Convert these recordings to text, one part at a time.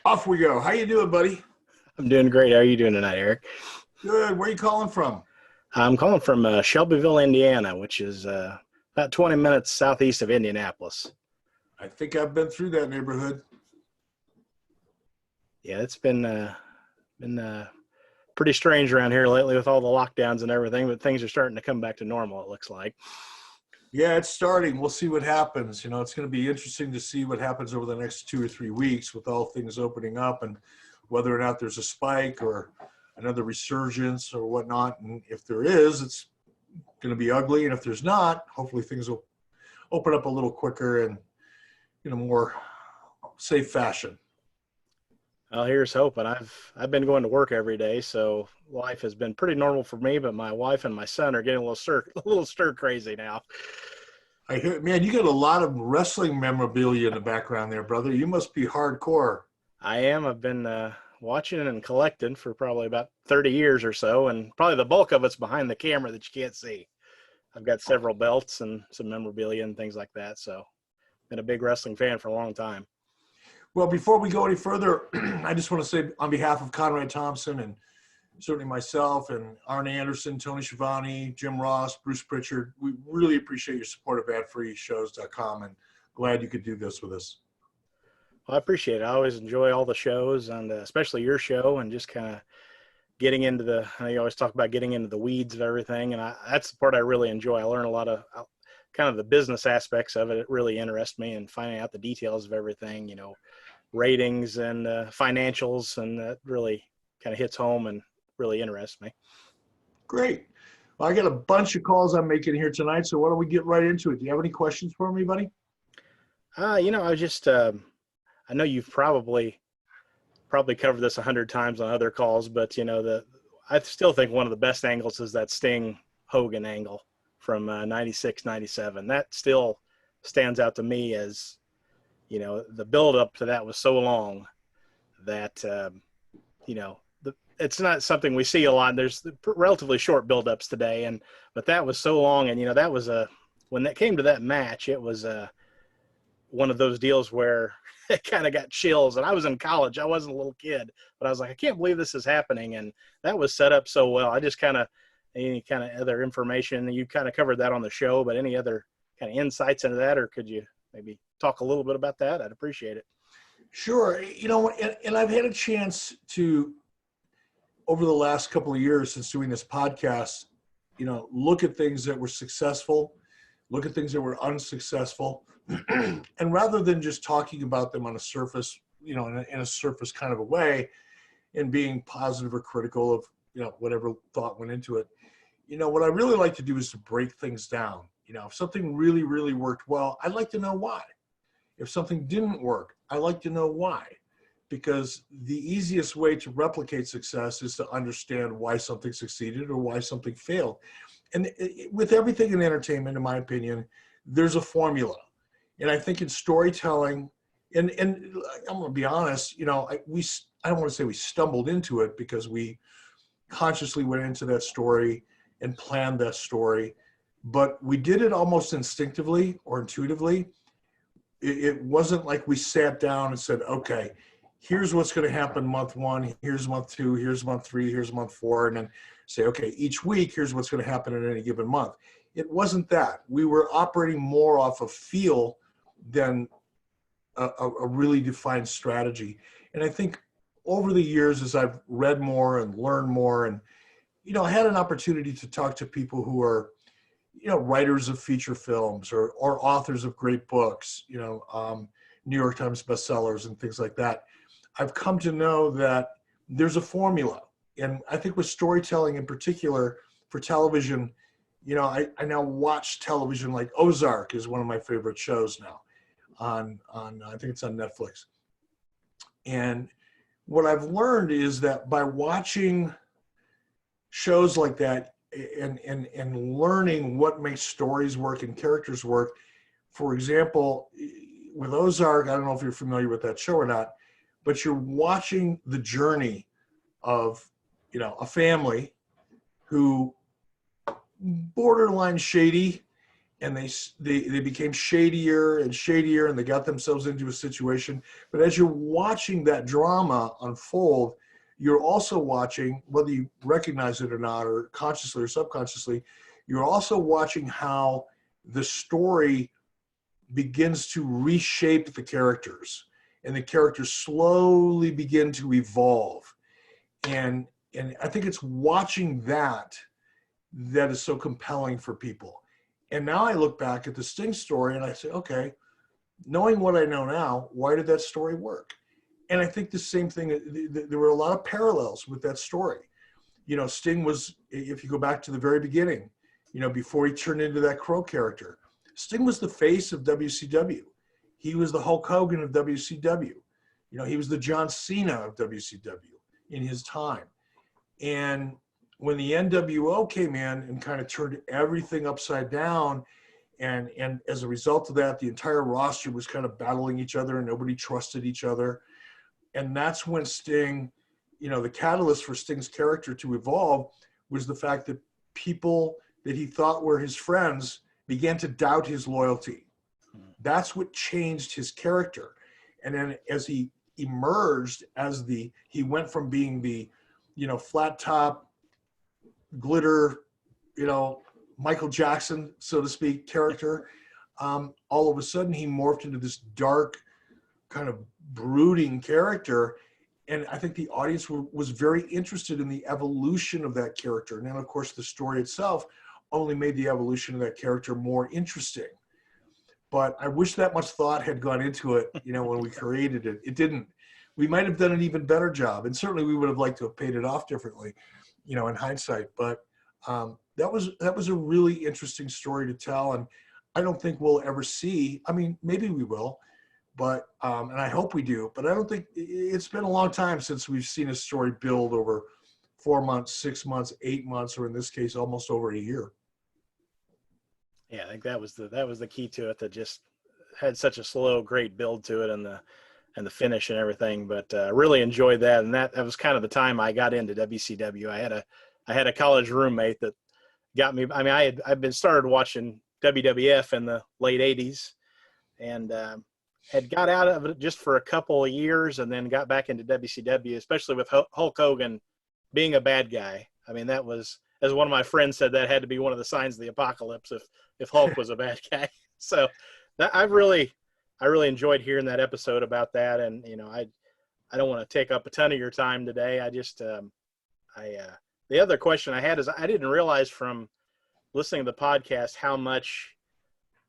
Off we go. How you doing, buddy? I'm doing great. How are you doing tonight, Eric? Good. Where you calling from? I'm calling from Shelbyville, Indiana, which is about 20 minutes southeast of Indianapolis. I think I've been through that neighborhood. Yeah, it's been pretty strange around here lately with all the lockdowns and everything, but things are starting to come back to normal, it looks like. Yeah, it's starting. We'll see what happens. It's going to be interesting to see what happens over the next 2 or 3 weeks with all things opening up and whether or not there's a spike or another resurgence or whatnot. And if there is, it's going to be ugly. And if there's not, hopefully things will open up a little quicker and in a more safe fashion. Well, here's hoping. I've been going to work every day, so life has been pretty normal for me. But my wife and my son are getting a little stir crazy now. I hear, man, you got a lot of wrestling memorabilia in the background there, brother. You must be hardcore. I am. I've been watching and collecting for probably about 30 years or so, and probably the bulk of it's behind the camera that you can't see. I've got several belts and some memorabilia and things like that, so been a big wrestling fan for a long time. Well, before we go any further, I just want to say on behalf of Conrad Thompson and certainly myself and Arn Anderson, Tony Schiavone, Jim Ross, Bruce Pritchard, we really appreciate your support of adfreeshows.com and glad you could do this with us. Well, I appreciate it. I always enjoy all the shows and especially your show and just kind of getting into you always talk about getting into the weeds of everything. And that's the part I really enjoy. I learn a lot of kind of the business aspects of it. It really interests me and finding out the details of everything, ratings and financials, and that really kind of hits home and really interests me. Great. Well, I got a bunch of calls I'm making here tonight, so why don't we get right into it? Do you have any questions for me, buddy? I was just I know you've probably covered this 100 times on other calls, but I still think one of the best angles is that Sting Hogan angle from 96, 97. That still stands out to me as the build up to that was so long that it's not something we see a lot. There's relatively short build-ups today, but that was so long, and that was when that came to that match, it was one of those deals where it kind of got chills. And I was in college, I wasn't a little kid, but I was like, I can't believe this is happening, and that was set up so well. I just any kind of other information, you kind of covered that on the show, but any other kind of insights into that, or could you maybe talk a little bit about that? I'd appreciate it. Sure. And I've had a chance to, over the last couple of years since doing this podcast, look at things that were successful, look at things that were unsuccessful. And rather than just talking about them on a surface, in a surface kind of a way and being positive or critical of, whatever thought went into it, what I really like to do is to break things down. If something really, really worked well, I'd like to know why. If something didn't work, I like to know why. Because the easiest way to replicate success is to understand why something succeeded or why something failed. And with everything in entertainment, in my opinion, there's a formula. And I think in storytelling, and I'm going to be honest, I don't want to say we stumbled into it because we consciously went into that story and planned that story, but we did it almost instinctively or intuitively. It wasn't like we sat down and said, okay, here's what's going to happen month 1, here's month 2, here's month 3, here's month 4, and then say, okay, each week, here's what's going to happen in any given month. It wasn't that. We were operating more off of feel than a really defined strategy. And I think over the years, as I've read more and learned more and, I had an opportunity to talk to people who are, writers of feature films or authors of great books, New York Times bestsellers and things like that. I've come to know that there's a formula. And I think with storytelling in particular for television, I now watch television. Like Ozark is one of my favorite shows now on I think it's on Netflix. And what I've learned is that by watching shows like that and learning what makes stories work and characters work, for example, with Ozark, I don't know if you're familiar with that show or not, but you're watching the journey of, a family who borderline shady and they became shadier and shadier, and they got themselves into a situation. But as you're watching that drama unfold, you're also watching, whether you recognize it or not, or consciously or subconsciously, you're also watching how the story begins to reshape the characters, and the characters slowly begin to evolve. And I think it's watching that is so compelling for people. And now I look back at the Sting story and I say, okay, knowing what I know now, why did that story work? And I think the same thing, there were a lot of parallels with that story. You know, Sting was, if you go back to the very beginning, you know, before he turned into that Crow character, Sting was the face of WCW. He was the Hulk Hogan of WCW. You know, he was the John Cena of WCW in his time. And when the NWO came in and kind of turned everything upside down, and as a result of that, the entire roster was kind of battling each other and nobody trusted each other. And that's when Sting, you know, the catalyst for Sting's character to evolve was the fact that people that he thought were his friends began to doubt his loyalty. That's what changed his character. And then as he emerged as he went from being the, you know, flat top, glitter, you know, Michael Jackson, so to speak, character, all of a sudden he morphed into this dark, kind of brooding character. And I think the audience was very interested in the evolution of that character. And then, of course, the story itself only made the evolution of that character more interesting. But I wish that much thought had gone into it, you know, when we created it. It didn't. We might have done an even better job. And certainly we would have liked to have paid it off differently, you know, in hindsight. But that was a really interesting story to tell. And I don't think we'll ever see, I mean, maybe we will, but, and I hope we do, but I don't think, it's been a long time since we've seen a story build over 4 months, 6 months, 8 months, or in this case, almost over a year. Yeah, I think that was the key to it, that just had such a slow, great build to it, and the finish and everything. But really enjoyed that, and that was kind of the time I got into WCW. I had a college roommate that got me. I mean, I'd been started watching WWF in the late '80s, and had got out of it just for a couple of years, and then got back into WCW, especially with Hulk Hogan being a bad guy. I mean, that was, as one of my friends said, that had to be one of the signs of the apocalypse if Hulk was a bad guy. So I really enjoyed hearing that episode about that. And, you know, I don't want to take up a ton of your time today. I just, the other question I had is, I didn't realize from listening to the podcast how much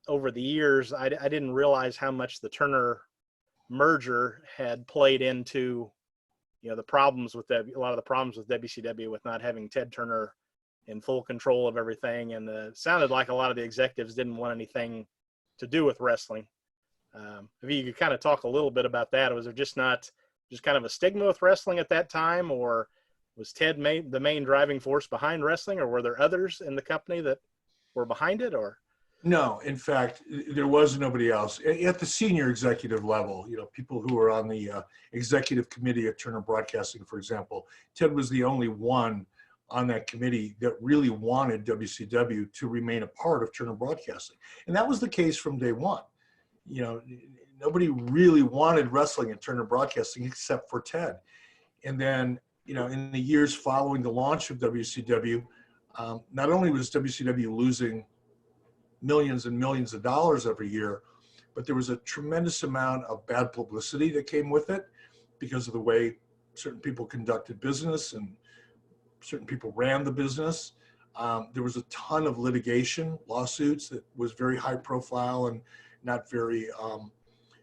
over the years, I didn't realize how much the Turner merger had played into, you know, the problems with that, a lot of the problems with WCW with not having Ted Turner in full control of everything. And it sounded like a lot of the executives didn't want anything to do with wrestling. If you could kind of talk a little bit about that, was there just kind of a stigma with wrestling at that time, or was Ted the main driving force behind wrestling, or were there others in the company that were behind it? Or No, in fact, there was nobody else at the senior executive level. You know, people who were on the executive committee at Turner Broadcasting, for example. Ted was the only one on that committee that really wanted WCW to remain a part of Turner Broadcasting, and that was the case from day one. You know, nobody really wanted wrestling at Turner Broadcasting except for Ted. And then, you know, in the years following the launch of WCW, not only was WCW losing millions and millions of dollars every year, but there was a tremendous amount of bad publicity that came with it because of the way certain people conducted business and certain people ran the business. There was a ton of litigation, lawsuits that was very high profile and not very,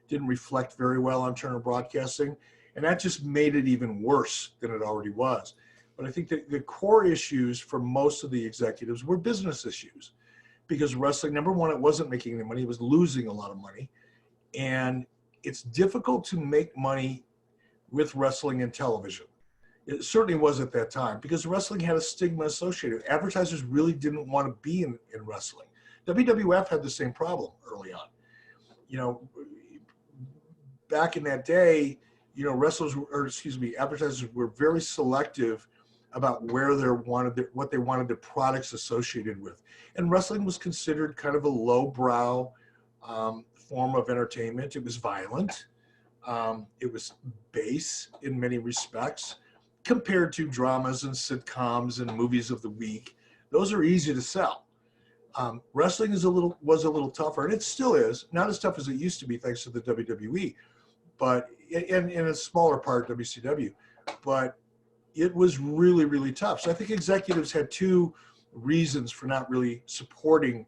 didn't reflect very well on Turner Broadcasting. And that just made it even worse than it already was. But I think that the core issues for most of the executives were business issues, because wrestling, number one, it wasn't making any money, it was losing a lot of money. And it's difficult to make money with wrestling and television. It certainly was at that time, because wrestling had a stigma associated. Advertisers really didn't want to be in wrestling. WWF had the same problem early on. You know, back in that day, you know, advertisers were very selective about where what they wanted their products associated with. And wrestling was considered kind of a lowbrow form of entertainment. It was violent. It was base in many respects compared to dramas and sitcoms and movies of the week. Those are easy to sell. Wrestling was a little tougher, and it still is, not as tough as it used to be thanks to the WWE, but in a smaller part WCW. But it was really, really tough. So I think executives had two reasons for not really supporting,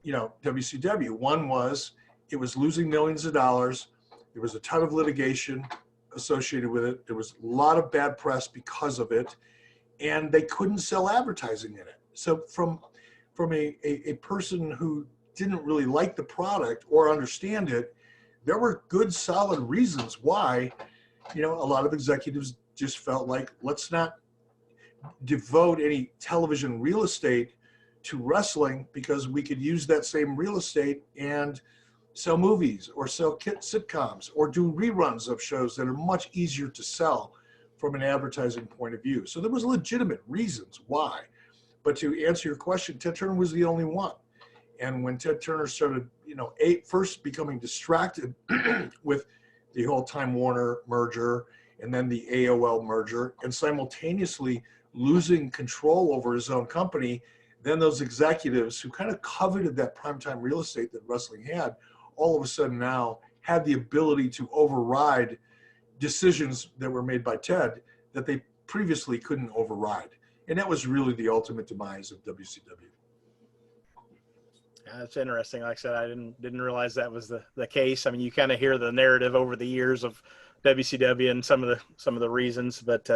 WCW. One was it was losing millions of dollars. There was a ton of litigation associated with it. There was a lot of bad press because of it, and they couldn't sell advertising in it. So from a person who didn't really like the product or understand it, there were good, solid reasons why, a lot of executives just felt like, let's not devote any television real estate to wrestling because we could use that same real estate and sell movies or sell sitcoms or do reruns of shows that are much easier to sell from an advertising point of view. So there was legitimate reasons why. But to answer your question, Ted Turner was the only one. And when Ted Turner started, first becoming distracted with the whole Time Warner merger and then the AOL merger, and simultaneously losing control over his own company, then those executives who kind of coveted that primetime real estate that wrestling had, all of a sudden now had the ability to override decisions that were made by Ted that they previously couldn't override. And that was really the ultimate demise of WCW. Yeah, that's interesting. Like I said, I didn't realize that was the case. I mean, you kind of hear the narrative over the years of WCW and some of the reasons, but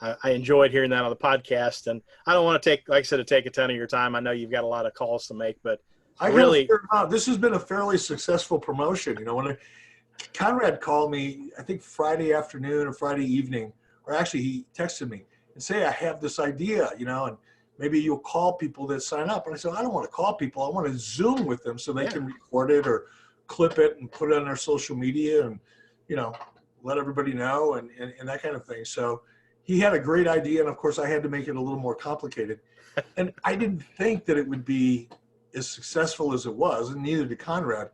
I enjoyed hearing that on the podcast. And I don't want to take a ton of your time. I know you've got a lot of calls to make, but this has been a fairly successful promotion. When Conrad called me, I think Friday afternoon or Friday evening, or actually he texted me and say, I have this idea, and maybe you'll call people that sign up. And I said, I don't want to call people. I want to Zoom with them so they can record it or clip it and put it on their social media and, let everybody know and that kind of thing. So he had a great idea. And of course I had to make it a little more complicated. And I didn't think that it would be as successful as it was, and neither did Conrad.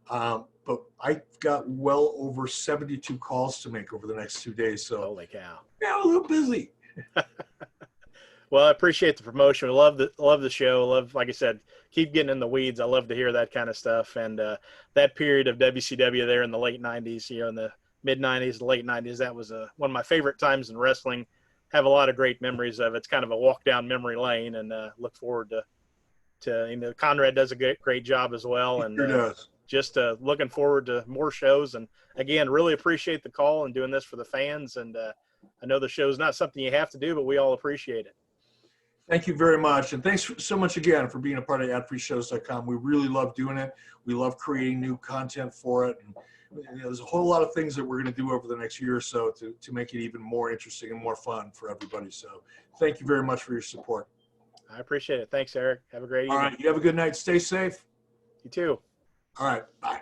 But I got well over 72 calls to make over the next 2 days. So holy cow. Yeah, I'm a little busy. Well, I appreciate the promotion. I love the show. Like I said, keep getting in the weeds. I love to hear that kind of stuff. And that period of WCW there in the late 90s, in the mid 90s, the late 90s, that was one of my favorite times in wrestling. Have a lot of great memories of it. It's kind of a walk down memory lane, and look forward to Conrad does a great job as well. And he does. Just looking forward to more shows. And again, really appreciate the call and doing this for the fans. And I know the show's not something you have to do, but we all appreciate it. Thank you very much. And thanks so much again for being a part of adfreeshows.com. We really love doing it. We love creating new content for it. And there's a whole lot of things that we're going to do over the next year or so to make it even more interesting and more fun for everybody. So thank you very much for your support. I appreciate it. Thanks, Eric. Have a great evening. All right. You have a good night. Stay safe. You too. All right. Bye.